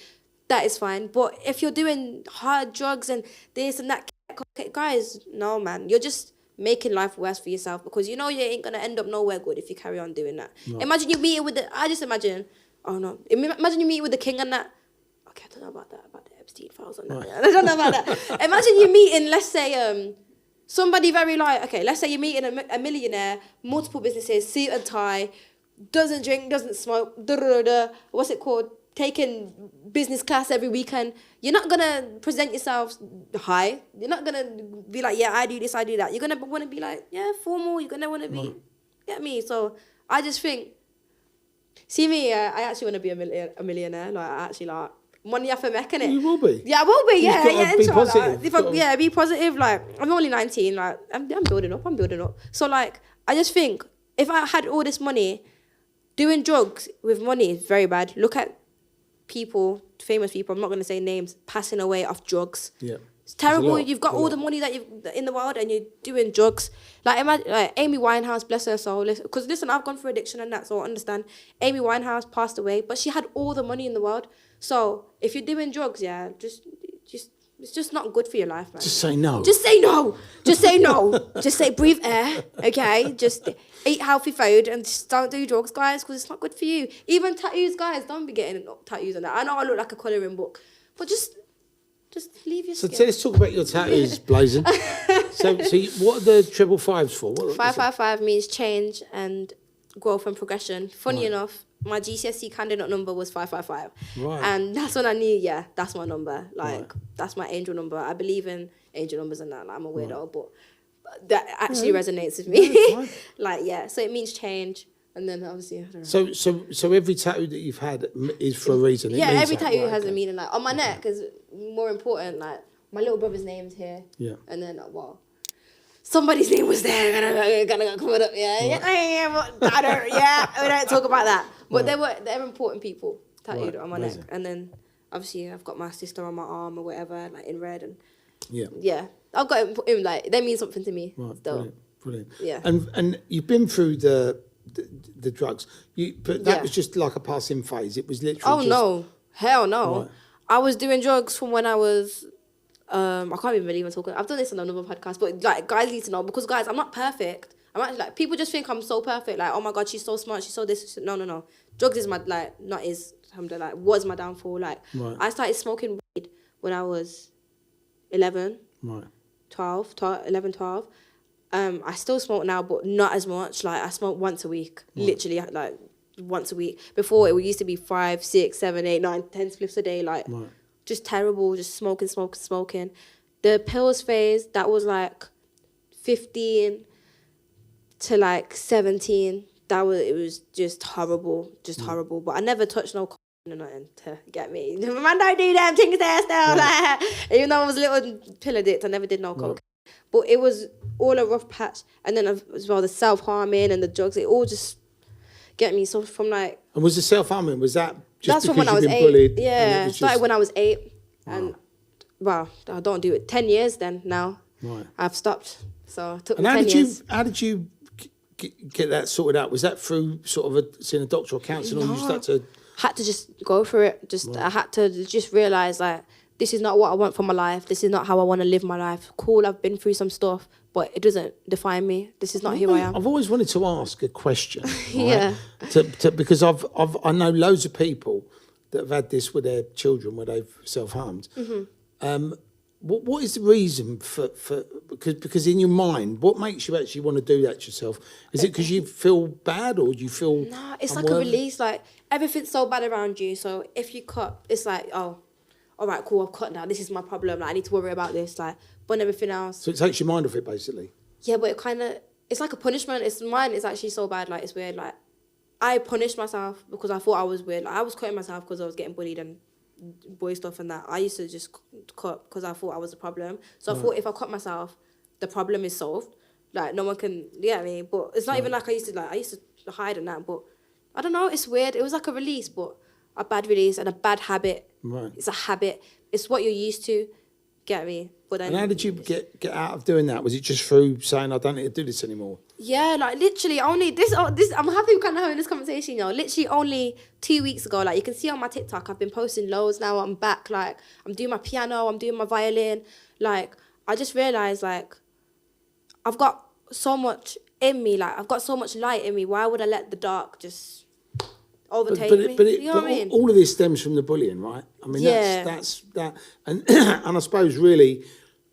that is fine. But if you're doing hard drugs and this and that, guys, no, man. You're just making life worse for yourself, because you know you ain't going to end up nowhere good if you carry on doing that. No. Imagine you meeting with imagine you meeting with the king and that. Okay, I don't know about that, about the Epstein files and that. Right. I don't know about that. Imagine you meeting, let's say, somebody very like, okay, let's say you're meeting a millionaire, multiple businesses, suit and tie, doesn't drink, doesn't smoke, what's it called? Taking business class every weekend. You're not going to present yourself high. You're not going to be like, yeah, I do this, I do that. You're going to want to be like, yeah, formal. You're going to want to be, get me? So I just think, see me, I actually want to be a millionaire. Like, I actually like, money off a mech, innit?
You will be.
Yeah, I will be, yeah.
Yeah, be positive.
Be positive. Like, I'm only 19. Like, I'm building up. So, like, I just think, if I had all this money, doing drugs with money is very bad. Look at people, famous people, I'm not going to say names, passing away off drugs.
Yeah.
It's terrible. You've got all the money that you've in the world and you're doing drugs. Like, imagine, like Amy Winehouse, bless her soul. Because listen, I've gone through addiction and that, so I understand. Amy Winehouse passed away, but she had all the money in the world. So if you're doing drugs, yeah, just it's just not good for your life, man.
Just say no.
Just say no. Just say no. Just say breathe air, okay? Just eat healthy food and just don't do drugs, guys, because it's not good for you. Even tattoos, guys, don't be getting tattoos and that. I know I look like a colouring book, but just leave your skin.
So let's talk about your tattoos, BLAZN. So what are the 555s for?
555 means change and growth and progression. Funny enough, my GCSE candidate number was 555.
Right.
And that's when I knew, yeah, that's my number. Like, that's my angel number. I believe in angel numbers and that. Like, I'm a weirdo, but that actually resonates with me. Like, yeah, so it means change. And then obviously, I don't know.
So every tattoo that you've had is for a reason.
Yeah, every tattoo has a meaning. Like, on my neck is more important. Like, my little brother's name's here.
Yeah.
And then, well, somebody's name was there. Gonna come up. Yeah, but I don't. Yeah, we don't talk about that. But they're important people tattooed on my neck. And then obviously I've got my sister on my arm or whatever, like in red. And yeah, I've got him. Like, they mean something to me.
Right,
still.
brilliant.
Yeah.
And you've been through the drugs. But that was just like a passing phase. It was literally.
No, hell no.
Right.
I was doing drugs from when I was. I can't even believe I'm talking. I've done this on another podcast, but like, guys need to know, because guys, I'm not perfect. I'm actually like, people just think I'm so perfect. Like, oh my God, she's so smart. She's so this. No. Drugs is my, like, not is, like, was my downfall. Like, I started smoking weed when I was 11, 12. I still smoke now, but not as much. Like, I smoke once a week, literally, like, once a week. Before, it used to be 5, 6, 7, 8, 9, 10 spliffs a day. Like, just terrible, just smoking. The pills phase, that was like 15 to like 17. It was just horrible, horrible. But I never touched no cocaine or nothing to get me. Man, don't do them things there still. Like, even though I was a little pill addict, I never did no cocaine. But it was all a rough patch. And then as well, the self-harming and the drugs, it all just get me. So from like...
And was the self-harming, was that just
that's from when I was 8. Bullied, yeah, started when I was 8. And, well, I don't do it. 10 years then now. Right. I've stopped. So it took me 10 years.
How did you get that sorted out? Was that through sort of seeing a doctor or counselling, or you just
had to just go for it. I had to just realise, like, this is not what I want for my life. This is not how I want to live my life. Cool, I've been through some stuff, but it doesn't define me. This is not who I am.
I've always wanted to ask a question. Right? Because I know loads of people that have had this with their children where they've self-harmed. What is the reason for because in your mind, what makes you actually want to do that to yourself? Is it because you feel bad, or do you feel...
No, it's like a release. Like, everything's so bad around you, so if you cut, it's like, oh, all right, cool, I've cut now. This is my problem. Like, I need to worry about this. Like, but everything else...
So it takes your mind off it, basically?
Yeah, but it's like a punishment. Mine is actually so bad, like, it's weird. Like, I punished myself because I thought I was weird. Like, I was cutting myself because I was getting bullied and boy stuff and that. I used to just cut because I thought I was a problem. So I thought if I cut myself, the problem is solved. Like, no one can, you get me? But it's not even like I used to hide and that. But I don't know, it's weird. It was like a release, but a bad release and a bad habit.
Right.
It's a habit. It's what you're used to, get me? But then,
and how did you get out of doing that? Was it just through saying, I don't need to do this anymore?
Yeah, like, literally only this. I'm happy we're kind of having this conversation, literally only 2 weeks ago. Like, you can see on my TikTok, I've been posting loads now. I'm back. Like, I'm doing my piano. I'm doing my violin. Like, I just realised, like, I've got so much in me. Like, I've got so much light in me. Why would I let the dark just overtake me? You know what I mean?
All of this stems from the bullying, right? I mean, that's that. And and I suppose really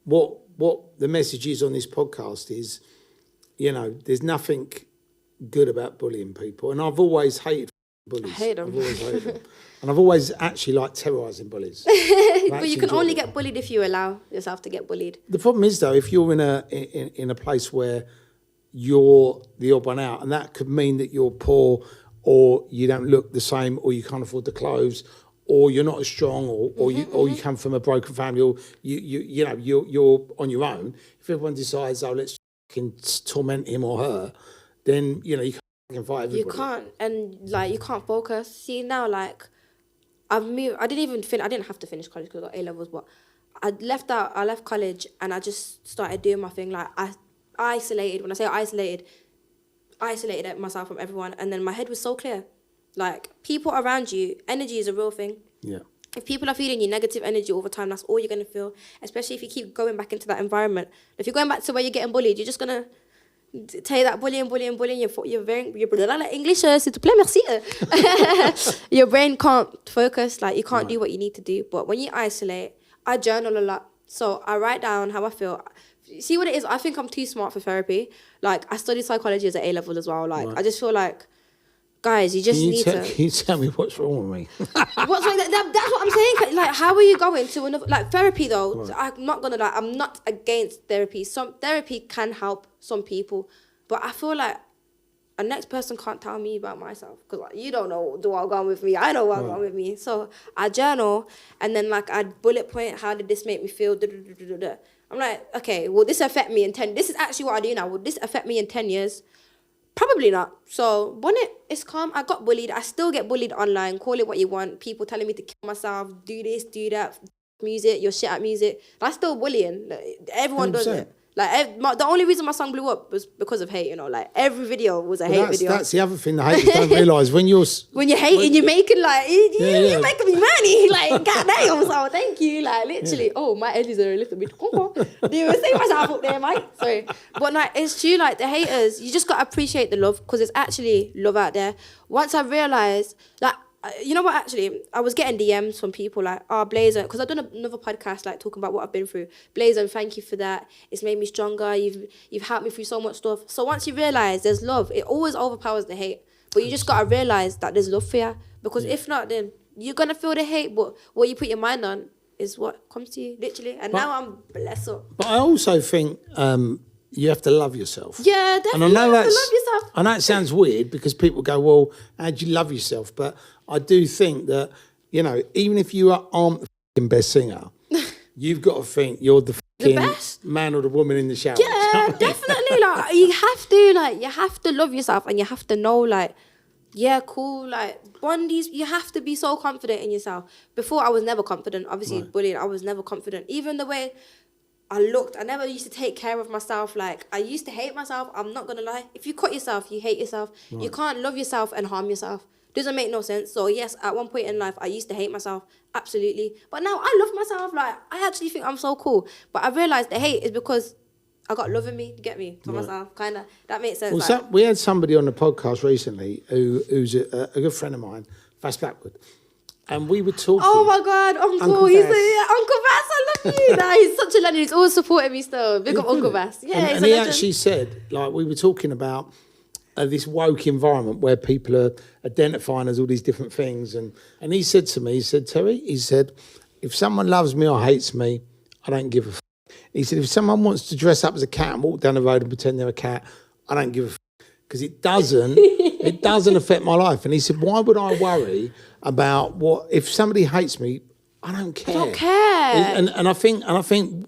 what the message is on this podcast is, there's nothing good about bullying people. And I've always hated bullies.
I hate them.
I've always hated them. And I've always actually liked terrorising bullies.
But you can only get bullied if you allow yourself to get bullied.
The problem is, though, if you're in a place where you're the odd one out, and that could mean that you're poor, or you don't look the same, or you can't afford the clothes, or you're not as strong, or you come from a broken family, or you're on your own. If everyone decides, let's torment him or her, then you can't fight everybody.
You can't, and like, you can't focus. See, now, like, I've moved. I didn't have to finish college because I got A levels, but I left college and I just started doing my thing. Like I isolated. When I say isolated myself from everyone, and then my head was so clear. Like people around you, energy is a real thing.
Yeah.
If people are feeding you negative energy all the time, that's all you're gonna feel. Especially if you keep going back into that environment. If you're going back to where you're getting bullied, you're just gonna take that bullying. English, s'il te plaît, merci. Your brain can't focus. Like you can't do what you need to do. But when you isolate, I journal a lot. So I write down how I feel. See what it is? I think I'm too smart for therapy. Like I studied psychology as an A level as well. Like I just feel like, guys, you just need to.
Can you tell me what's wrong with me?
What's wrong? That's what I'm saying. Like, how are you going to another therapy though? Right. I'm not gonna lie. I'm not against therapy. Some therapy can help some people, but I feel like a next person can't tell me about myself because like, you don't know what's going with me. I know what's going with me. So I journal and then like I bullet point. How did this make me feel? I'm like, okay, will this affect me in 10? This is actually what I do now. Will this affect me in 10 years? Probably not. So when it's calm, I got bullied. I still get bullied online. Call it what you want. People telling me to kill myself, do this, do that, music, you're shit at music. That's still bullying. Like, everyone 100%. Does it. Like the only reason my song blew up was because of hate. You know, like every video was a hate video.
That's the other thing the haters don't realise when you're
hating, you're making like you're making me money. Like goddamn, so thank you. Like literally, my edges are a little bit. Do you say myself up there, mate? Sorry, but like it's true. Like the haters, you just gotta appreciate the love because it's actually love out there. Once I realised, like. You know what, actually, I was getting DMs from people like, BLAZN, because I've done another podcast, like, talking about what I've been through. BLAZN, thank you for that. It's made me stronger. You've helped me through so much stuff. So once you realise there's love, it always overpowers the hate. But you just got to realise that there's love for you. Because if not, then you're going to feel the hate. But what you put your mind on is what comes to you, literally. And now I'm blessed up.
But I also think... you have to love yourself.
Yeah, definitely.
And I know
you have to love yourself.
I know it sounds weird because people go, well, how do you love yourself? But I do think that, you know, even if you aren't the f***ing best singer, you've got to think you're the f***ing man or the woman in the shower.
Yeah, definitely. Like you have to love yourself and you have to know, like, yeah, cool. Like, Bondies, you have to be so confident in yourself. Before, I was never confident. Obviously, bullying, I was never confident. Even the way I looked, I never used to take care of myself. Like, I used to hate myself. I'm not going to lie. If you cut yourself, you hate yourself. Right. You can't love yourself and harm yourself. Doesn't make no sense. So, yes, at one point in life, I used to hate myself. Absolutely. But now I love myself. Like, I actually think I'm so cool. But I realised the hate is because I got love in me, get me, for myself. Kind of. That makes sense.
Well, like, we had somebody on the podcast recently who's a good friend of mine, Fast Blackwood. And we were talking.
Oh my God, Uncle. He's Uncle Vass, I love you. Nah, he's such a legend. He's always supporting me still. Big up Uncle Vass. Yeah,
and he actually said, like, we were talking about this woke environment where people are identifying as all these different things. And he said to me, he said, Terry, he said, if someone loves me or hates me, I don't give a f***. He said, if someone wants to dress up as a cat and walk down the road and pretend they're a cat, I don't give a f***. Because it doesn't affect my life. And he said, why would I worry about what if somebody hates me? I don't care.
I don't care.
And I think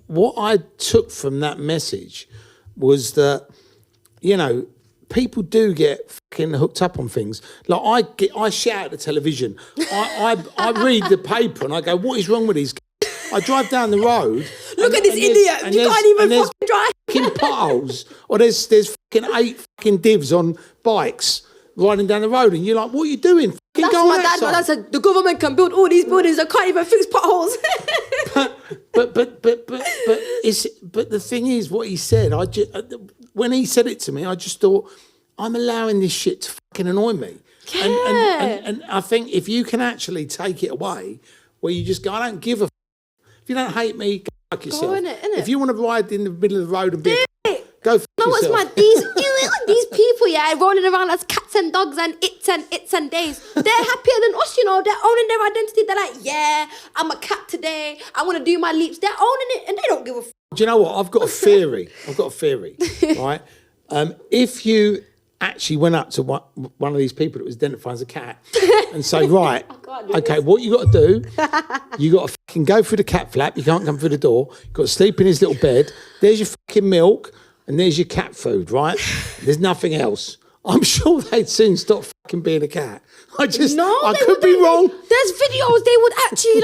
what I took from that message was that, you know, people do get fucking hooked up on things. Like I shout at the television. I read the paper and I go, what is wrong with these? I drive down the road.
Look at this idiot. You can't even fucking drive.
Fucking potholes. Or there's fucking 8 fucking divs on bikes riding down the road, and you're like, what are you doing?
That's what my dad said. The government can build all these buildings. I can't even fix potholes.
but the thing is, what he said, when he said it to me, I just thought, I'm allowing this shit to fucking annoy me.
Yeah.
And I think if you can actually take it away, where you just go, I don't give a f***. If you don't hate me, go fuck yourself.
Go in it, innit?
If you want to ride in the middle of the road and be go fuck
no,
yourself.
What's these people, rolling around as cats and dogs and its and days. They're happier than us, you know. They're owning their identity. They're like, yeah, I'm a cat today. I want to do my leaps. They're owning it, and they don't give a f***.
Do you know what? I've got a theory, right? If you actually went up to one of these people that was identified as a cat and say, right, okay, what you got to do, you got to fucking go through the cat flap. You can't come through the door. You've got to sleep in his little bed. There's your fucking milk and there's your cat food, right? There's nothing else. I'm sure they'd soon stop fucking being a cat. I
they
could be wrong.
There's videos they would actually.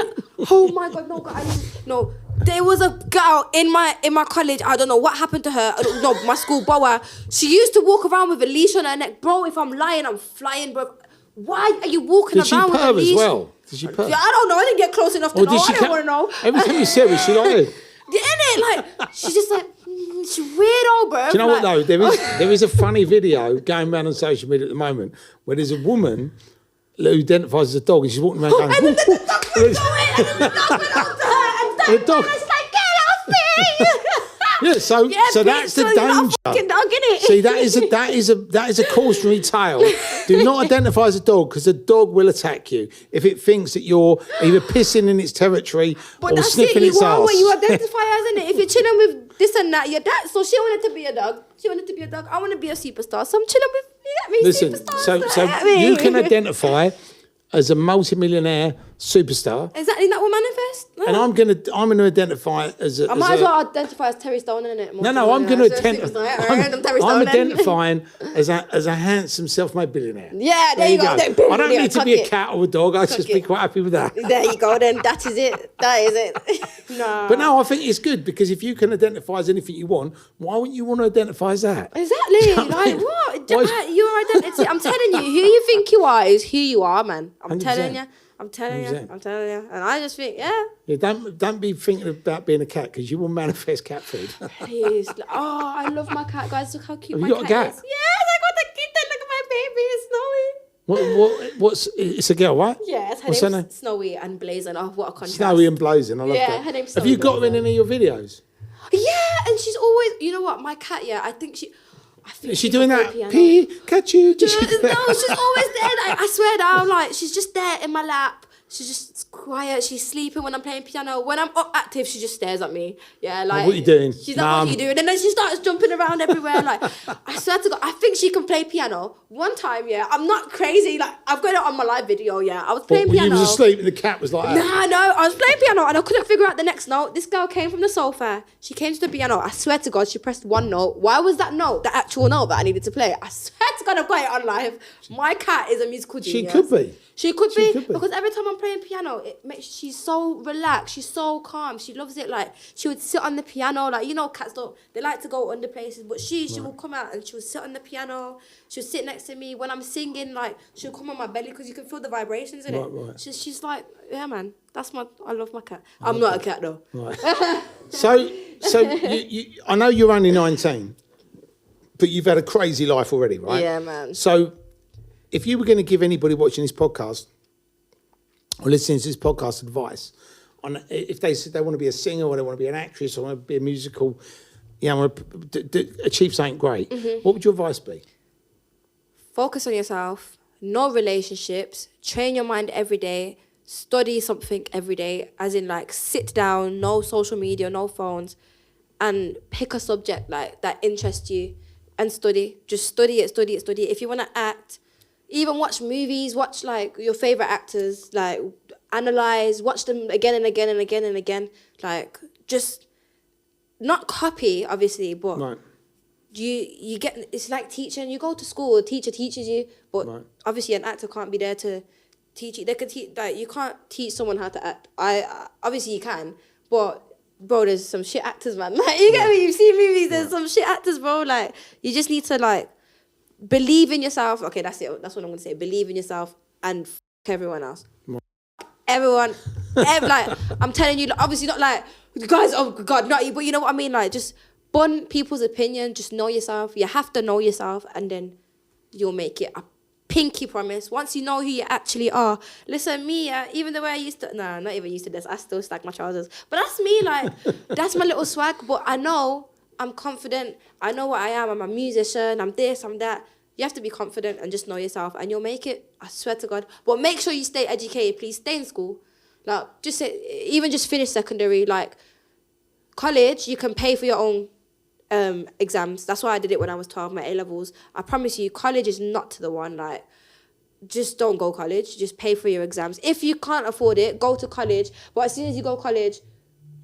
Oh my god, no, guys, no. There was a girl in my college. I don't know what happened to her. I don't know, my school, Boa. She used to walk around with a leash on her neck, bro. If I'm lying, I'm flying, bro. Why are you walking around with a leash?
Did she purr as well? Did she purr?
Yeah, I don't know. I didn't get close enough to know. I don't want to know.
Every time you see her, is she like this?
Yeah, like she's just like she's weirdo, bro.
Do you know what though? There is a funny video going around on social media at the moment where there's a woman who identifies as a dog and she's walking around going.
And then the dog went and the dog went up to her and dog was like, "Get off me!"
Yeah, so that's the danger.
Fucking dog, innit?
See, that is a cautionary tale. Do not identify as a dog because the dog will attack you if it thinks that you're either pissing in its territory or sniffing its ass.
You are what you identify as, innit? If you're chilling with this and that, you're that. So she wanted to be a dog. She wanted to be a dog. I want to be a superstar. So I'm chilling with, you get me?
Listen,
superstars.
so you can identify as a multi-millionaire superstar.
Exactly, that will manifest. No.
And I'm gonna identify as a.
I might as well identify as Terry Stone, innit?
No, I'm gonna I'm identifying as a handsome, self-made billionaire.
Yeah, there you go.
I don't need to be a cat or a dog. I'd just be quite happy with that.
There you go. Then that is it. That is it. No.
But no, I think it's good because if you can identify as anything you want, why wouldn't you want to identify as that?
Exactly. Like what? Your identity. I'm telling you, who you think you are is who you are, man. I'm
100%.
telling you. I'm telling you. And I just think, yeah.
Don't be thinking about being a cat because you will manifest cat food.
Please. Oh, I love my cat, guys. Look how cute
Have
my
you got a cat?
is. Yes, I got a kitten. Look at my baby. It's Snowy.
What's it's a girl, right?
Yes,
What's her name?
Snowy and BLAZN. Oh, what a contrast.
Snowy and BLAZN. I love that.
Her name's
Have you
Snowy
got her in
BLAZN.
any of your videos?
Yeah, and she's always, you know what, my cat, I think
Is she doing that?
Piano.
Pikachu.
No, she's always there. Like, I swear down, like she's just there in my lap. She's just quiet. She's sleeping when I'm playing piano. When I'm up active, she just stares at me. Yeah, like
what are you doing?
She's like, what are you doing? And then she starts jumping around everywhere. Like, I swear to God, I think she can play piano. One time, I'm not crazy. Like, I've got it on my live video. I was playing piano.
You was asleep and the cat was like that.
No, I was playing piano and I couldn't figure out the next note. This girl came from the sofa. She came to the piano. I swear to God, she pressed one note. Why was that note the actual note that I needed to play? I swear to God, I've got it on live. My cat is a musical genius.
She could be.
She could be because every time I'm playing piano, it makes she's so relaxed. She's so calm. She loves it. Like she would sit on the piano. Like cats they like to go under places, but she will come out and she would sit on the piano. She would sit next to me when I'm singing. Like she'll come on my belly because you can feel the vibrations in it.
Right.
She's like, yeah, man. I love my cat. I'm not a cat though.
Right. So you I know you're only 19, but you've had a crazy life already, right?
Yeah, man.
So if you were going to give anybody watching this podcast or listening to this podcast advice on if they said they want to be a singer or they want to be an actress or want to be a musical, want to achieve something great, what would your advice be?
Focus on yourself. No relationships. Train your mind every day. Study something every day. As in, like, sit down. No social media. No phones. And pick a subject like that interests you and study. Just study it. If you want to act, even watch movies, watch like your favorite actors, like analyze, watch them again and again and again and again. Like just not copy, obviously, but
right.
you get, it's like teaching. You go to school, a teacher teaches you, but obviously an actor can't be there to teach you. They can teach, like you can't teach someone how to act. Obviously you can, but bro, there's some shit actors, man. Like you get me? You see movies, there's some shit actors, bro. Like you just need to like believe in yourself. Okay, that's it. That's what I'm gonna say. Believe in yourself and f*** everyone else. Everyone, like I'm telling you, obviously not like guys. Oh God, not you. But you know what I mean. Like just bun people's opinion. Just know yourself. You have to know yourself, and then you'll make it. I pinky promise. Once you know who you actually are. Listen, me. Even the way I used to. Nah, not even used to this. I still stack my trousers. But that's me. Like that's my little swag. But I know. I'm confident. I know what I am. I'm a musician. I'm this, I'm that. You have to be confident and just know yourself and you'll make it. I swear to God. But make sure you stay educated, please. Stay in school. Like, even just finish secondary. Like, college, you can pay for your own exams. That's why I did it when I was 12, my A-levels. I promise you, college is not the one. Like, just don't go college. Just pay for your exams. If you can't afford it, go to college. But as soon as you go college,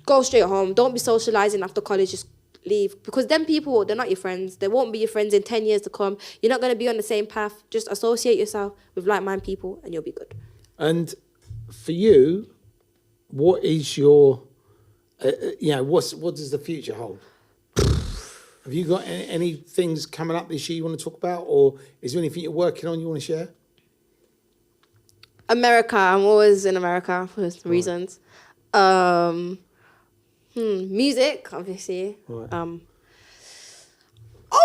go straight home. Don't be socializing after college. Just leave. Because them people, they're not your friends. They won't be your friends in 10 years to come. You're not going to be on the same path. Just associate yourself with like-minded people and you'll be good.
And for you, what is your, what does the future hold? Have you got any things coming up this year you want to talk about? Or is there anything you're working on you want to share?
America. I'm always in America for reasons. Music, obviously.
Right.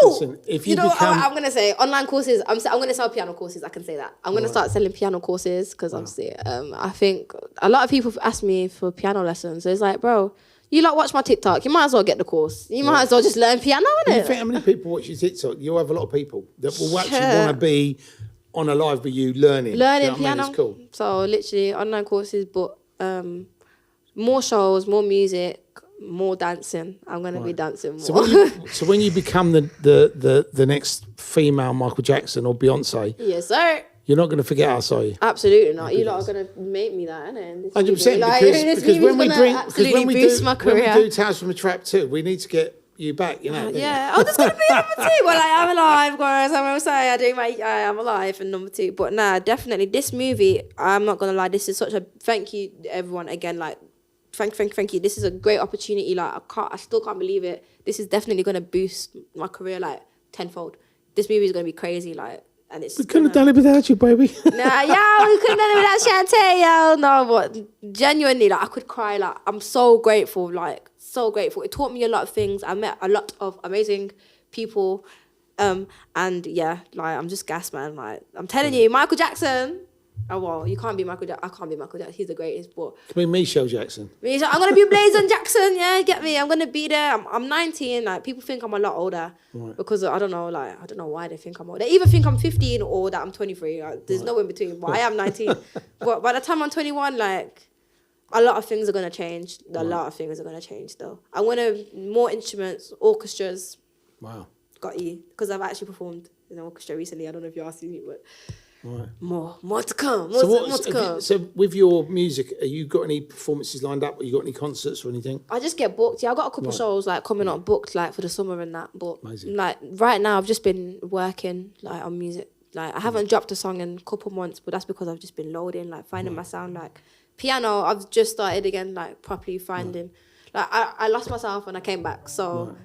Listen,
if
you know what I'm going to say? Online courses. I'm going to sell piano courses. I can say that. I'm going to start selling piano courses because obviously I think a lot of people ask me for piano lessons. So it's like, bro, you watch my TikTok. You might as well get the course. You might as well just learn piano, innit?
You think how many people watch your TikTok? You'll have a lot of people that will actually want to be on a live with you learning.
Learning
piano.
It's cool. So literally online courses, but more shows, more music, more dancing. I'm going to be dancing more.
So when you become the next female Michael Jackson or Beyonce,
yes, sir.
You're not going to forget us, are you?
Absolutely not. You lot are going to make me that, innit?
100%. Because when we
boost my career.
When we do Tales from a Trap too, we need to get you back, you know.
Yeah. Oh, there's going to be number 2. Well, I'm alive, guys. I'm sorry. I'm alive and number 2. But nah, definitely this movie. I'm not going to lie. This is such a thank you, everyone. Again, thank you. This is a great opportunity. I still can't believe it. This is definitely going to boost my career tenfold. This movie is going to be crazy. And it's.
We couldn't have done it without you, baby.
We couldn't have done it without Shantae, yo. No, but genuinely, I could cry. I'm so grateful. So grateful. It taught me a lot of things. I met a lot of amazing people, and yeah, I'm just gassed, man. I'm telling you, Michael Jackson. Oh, well, you can't be Michael Jackson. I can't be Michael Jackson. He's the greatest, but...
Can be Michelle Jackson.
I'm going to be BLAZN Jackson, yeah, get me? I'm going to be there. I'm 19. People think I'm a lot older because, I don't know why they think I'm older. They either think I'm 15 or that I'm 23. There's no in between, but I am 19. But by the time I'm 21, a lot of things are going to change. A lot of things are going to change, though. I want more instruments, orchestras.
Wow.
Got you. Because I've actually performed in an orchestra recently. I don't know if you're asking me, but...
Right.
More to come. More to come.
So with your music, have you got any performances lined up? Or you got any concerts or anything?
I just get booked. Yeah, I got a couple shows coming up booked for the summer and that. But
amazing.
Right now, I've just been working on music. I haven't dropped a song in a couple months, but that's because I've just been loading, finding my sound. Piano, I've just started again, properly finding. I lost myself and I came back. So. Right.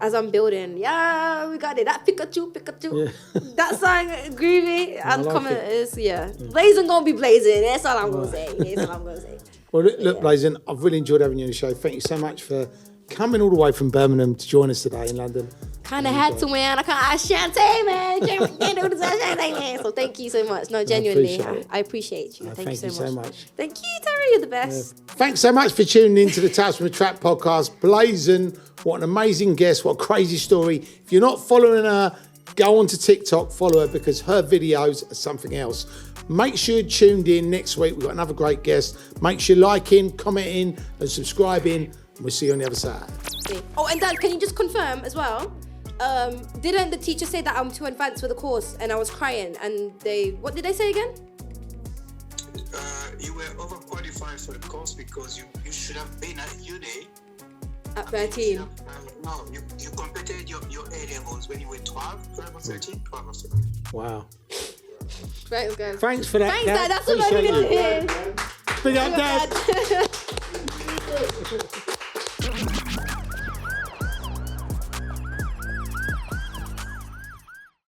As I'm building, we got it. That Pikachu. Yeah. That song, groovy and coming is BLAZN gonna be BLAZN. That's all I'm gonna say.
Well, look, BLAZN, I've really enjoyed having you on the show. Thank you so much for coming all the way from Birmingham to join us today in London.
Kind of had to, man. I can't ask Shantae, man. Can't do this, Shantae, man. So thank you so much. No, genuinely, I appreciate you. Thank you so much. Thank you, Terry. You're the best.
Yeah. Thanks so much for tuning in to the Tales from a Trap podcast. BLAZN, what an amazing guest. What a crazy story. If you're not following her, go onto TikTok, follow her because her videos are something else. Make sure you're tuned in next week. We've got another great guest. Make sure you're liking, commenting, and subscribing. And we'll see you on the other side.
Oh, and Dad, can you just confirm as well? Didn't the teacher say that I'm too advanced for the course and I was crying and what did they say again?
You were overqualified for the course because you should have been at uni.
At 13?
You completed your A levels when you were 12 or 13, 12 or 13.
Wow.
Thanks, guys.
Thanks for that.
Thanks, Dad. That's what I'm going to do.
Big up, Dad.